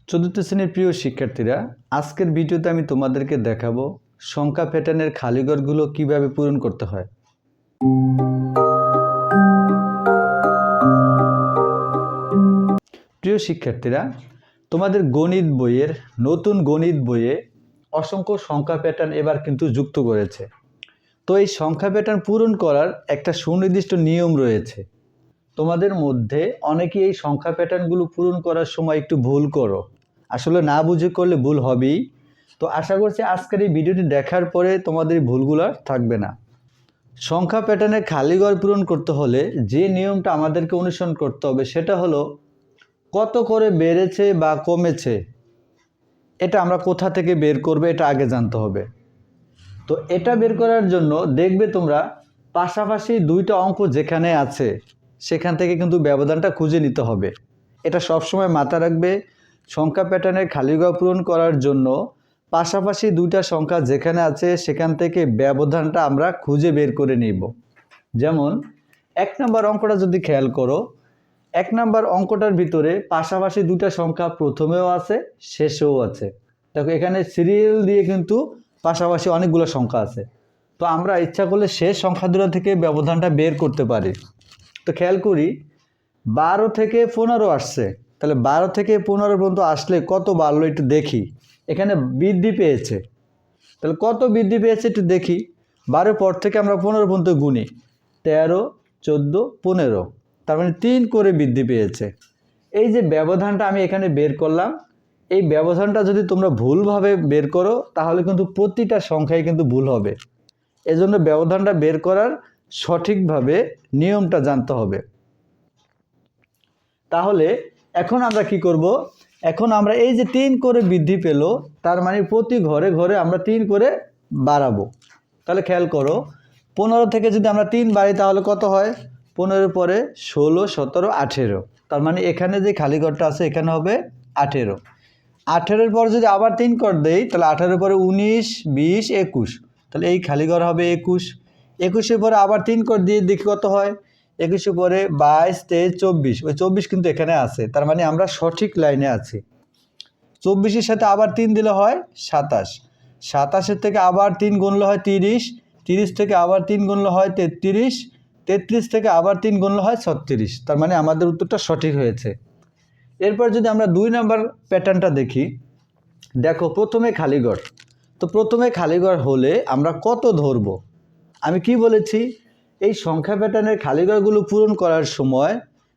চতুর্থ শ্রেণীর প্রিয় শিক্ষার্থীরা, আজকের ভিডিওতে আমি তোমাদেরকে দেখাবো সংখ্যা প্যাটার্নের খালিঘরগুলো কিভাবে পূরণ করতে হয়। প্রিয় শিক্ষার্থীরা, তোমাদের গণিত বইয়ের নতুন গণিত বইয়ে অসংখ্য সংখ্যা প্যাটার্ন এবার কিন্তু যুক্ত করেছে। তো এই সংখ্যা প্যাটার্ন পূরণ করার একটা সুনির্দিষ্ট নিয়ম রয়েছে। তোমাদের মধ্যে অনেকেই এই সংখ্যা প্যাটার্নগুলো পূরণ করার সময় একটু ভুল করো, আসলে না বুঝে করলে ভুল হবেই। তো আশা করছি আজকের এই ভিডিওটি দেখার পরে তোমাদের এই ভুলগুলো আর থাকবে না। সংখ্যা প্যাটার্নে খালি ঘর পূরণ করতে হলে যে নিয়মটা আমাদেরকে অনুসরণ করতে হবে সেটা হলো কত করে বেড়েছে বা কমেছে এটা আমরা কোথা থেকে বের করবে এটা আগে জানতে হবে। তো এটা বের করার জন্য দেখবে তোমরা পাশাপাশি দুইটা অঙ্ক যেখানে আছে সেখান থেকে কিন্তু ব্যবধানটা খুঁজে নিতে হবে। এটা সবসময় মাথায় রাখবে। সংখ্যা প্যাটার্নের খালি ঘর পূরণ করার জন্য পাশাপাশি দুইটা সংখ্যা যেখানে আছে সেখান থেকে ব্যবধানটা আমরা খুঁজে বের করে নিব। যেমন 1 নম্বর অঙ্কটা যদি খেয়াল করো, 1 নম্বর অঙ্কটার ভিতরে পাশাপাশি দুইটা সংখ্যা প্রথমেও আছে শেষেও আছে। দেখো এখানে সিরিয়াল দিয়ে কিন্তু পাশাপাশি অনেকগুলো সংখ্যা আছে। তো আমরা ইচ্ছা করলে শেষ সংখ্যা দুটো থেকে ব্যবধানটা বের করতে পারি। তো খেয়াল করি 12 থেকে 15 আসছে, তাহলে 12 থেকে 15 পর্যন্ত আসলে কত বাড়লো একটু দেখি। এখানে বৃদ্ধি পেয়েছে, তাহলে কত বৃদ্ধি পেয়েছে একটু দেখি। 12 পর থেকে আমরা 15 পর্যন্ত গুনি, 13, 14, 15, তার মানে 3 করে বৃদ্ধি পেয়েছে। এই যে ব্যবধানটা আমি এখানে বের করলাম, এই ব্যবধানটা যদি তোমরা ভুলভাবে বের করো তাহলে কিন্তু প্রতিটা সংখ্যায় কিন্তু ভুল হবে। এজন্য ব্যবধানটা বের করার সঠিকভাবে নিয়মটা জানতে হবে। তাহলে এখন আমরা কি করব, এখন আমরা এই যে 3 করে বৃদ্ধি পেল তার মানে প্রতি ঘরে ঘরে আমরা 3 করে বাড়াবো। তাহলে খেয়াল করো 15 থেকে যদি আমরা 3 বাড়ি তাহলে কত হয়, 15 পরে 16, 17, 18, তার মানে এখানে যে খালি ঘরটা আছে এখানে হবে 18। 18-এর পর যদি আবার 3 কর দেই তাহলে 18-এর পরে 19, 20, 21, তাহলে এই খালি ঘর হবে 21। 21-এর পরে আবার 3 কর দিয়ে দেখি কত হয়, 21-এর পরে 22, 23, 24, ওই 24 কিন্তু এখানে আছে, তার মানে আমরা সঠিক লাইনে আছি। 24-এর সাথে আবার 3 দিলে হয় 27, 27-এর থেকে আবার 3 গুনলে হয় 30, 30 থেকে আবার 3 গুনলে হয় 33, 33 থেকে আবার 3 গুনলে হয় 36, তার মানে আমাদের উত্তরটা সঠিক হয়েছে। এরপর যদি আমরা 2 নম্বর প্যাটার্নটা দেখি, দেখো প্রথমে খালিঘর। তো প্রথমে খালিঘর হলে আমরা কত ধরবো, আমি কি বলেছি, এই সংখ্যা প্যাটার্নের খালিঘরগুলো পূরণ করার সময়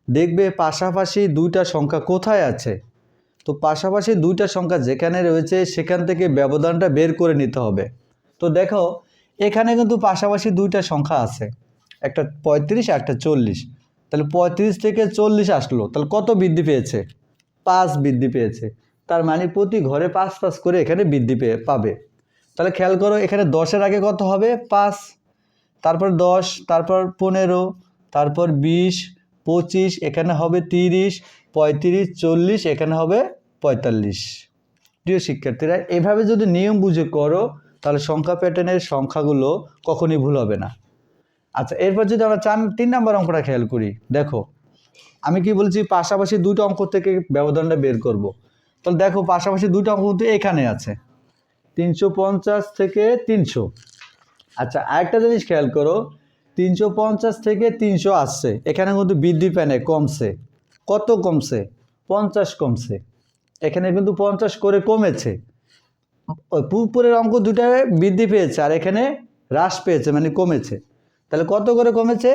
দেখবে পাশাপাশি দুইটা সংখ্যা কোথায় আছে। তো পাশাপাশি দুইটা সংখ্যা যেখানে রয়েছে সেখান থেকে ব্যবধানটা বের করে নিতে হবে। তো দেখো এখানে কিন্তু পাশাপাশি দুইটা সংখ্যা আছে, একটা 35 আর একটা 40, তাহলে 35 থেকে 40 আসলো, তাহলে কত বৃদ্ধি পেয়েছে, 5 বৃদ্ধি পেয়েছে। তার মানে প্রতি ঘরে 5 5 করে এখানে বৃদ্ধি পাবে। তাহলে খেয়াল করো এখানে 10-এর আগে কত হবে, 5, তারপর 10, তারপর 15, তারপর 20, 25, এখানে হবে 30, 35, 40, এখানে হবে 45। প্রিয় শিক্ষার্থীরা, এভাবে যদি নিয়ম বুঝে করো তাহলে সংখ্যা প্যাটার্নের সংখ্যাগুলো কখনই ভুল হবে না। আচ্ছা, এরপর যদি আমরা 3 নম্বর অঙ্কটা খেয়াল করি, দেখো আমি কি বলছি, পাশাপাশি দুটো অঙ্ক থেকে ব্যবধানটা বের করব। তাহলে দেখো পাশাপাশি দুটো অঙ্ক কিন্তু এখানে আছে, 350 থেকে 300। আচ্ছা, আরেকটা জিনিস খেয়াল করো, 350 থেকে 300 আসছে, এখানে কিন্তু বৃদ্ধি পায় না, কমছে। কত কমছে, 50 কমছে। এখানে কিন্তু 50 করে কমেছে। উপরের অঙ্ক দুটায় বৃদ্ধি পেয়েছে আর এখানে হ্রাস পেয়েছে, মানে কমেছে। তাহলে কত করে কমেছে,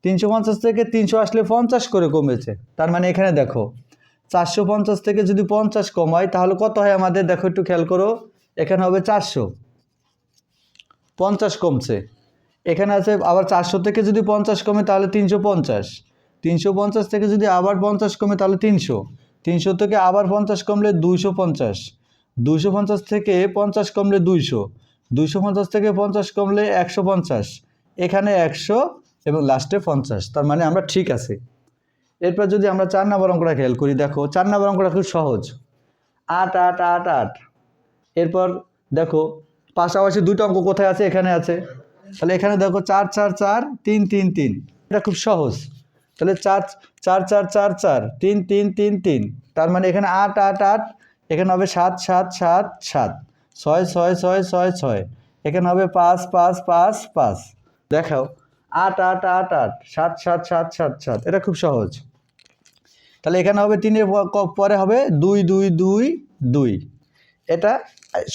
350 থেকে 300 আসলে 50 করে কমেছে। তার মানে এখানে দেখো 450 থেকে যদি 50 কমায় তাহলে কত হয় আমাদের, দেখো একটু খেয়াল করো, এখানে হবে 400, 50 কমছে। এখানে আছে আবার 400 থেকে যদি 50 কমে তাহলে 350, 350 থেকে যদি আবার 50 কমে তাহলে 300, 300 থেকে আবার 50 কমলে 250, 250 থেকে 50 কমলে 200, 250 থেকে 50 কমলে 150, এখানে 100 এবং লাস্টে 50, তার মানে আমরা ঠিক আছি। এরপর যদি আমরা 4 নম্বর অঙ্কটা খেয়াল করি, দেখো 4 নম্বর অঙ্কটা খুব সহজ, 8 8 8 8। এরপর দেখো পাশাপাশি দুটো অঙ্ক কোথায় আছে, এখানে আছে। তাহলে এখানে দেখো 4 4 4 3 3 3, এটা খুব সহজ। তাহলে 4 4 4 4 4 3 3 3 3, তার মানে এখানে 8 8 8, এখানে হবে 7 7 7 7, 6 6 6 6 6, এখানে হবে 5 5 5 5, দেখাও 8 8 8 8, 7 7 7 7 7, এটা খুব সহজ। তাহলে এখানে হবে 3-এর পরে হবে 2 2 2 2, এটা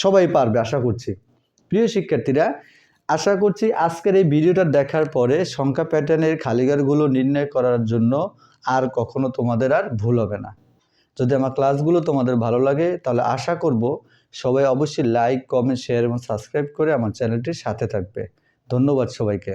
সবাই পারবে আশা করছি। প্রিয় শিক্ষার্থীরা, আশা করছি আজকের এই ভিডিওটা দেখার পরে সংখ্যা প্যাটার্নের খালিঘরগুলো নির্ণয় করার জন্য আর কখনো তোমাদের আর ভুল হবে না। যদি আমার ক্লাসগুলো তোমাদের ভালো লাগে তাহলে আশা করব সবাই অবশ্যই লাইক, কমেন্ট, শেয়ার এবং সাবস্ক্রাইব করে আমার চ্যানেলটির সাথে থাকবে। ধন্যবাদ সবাইকে।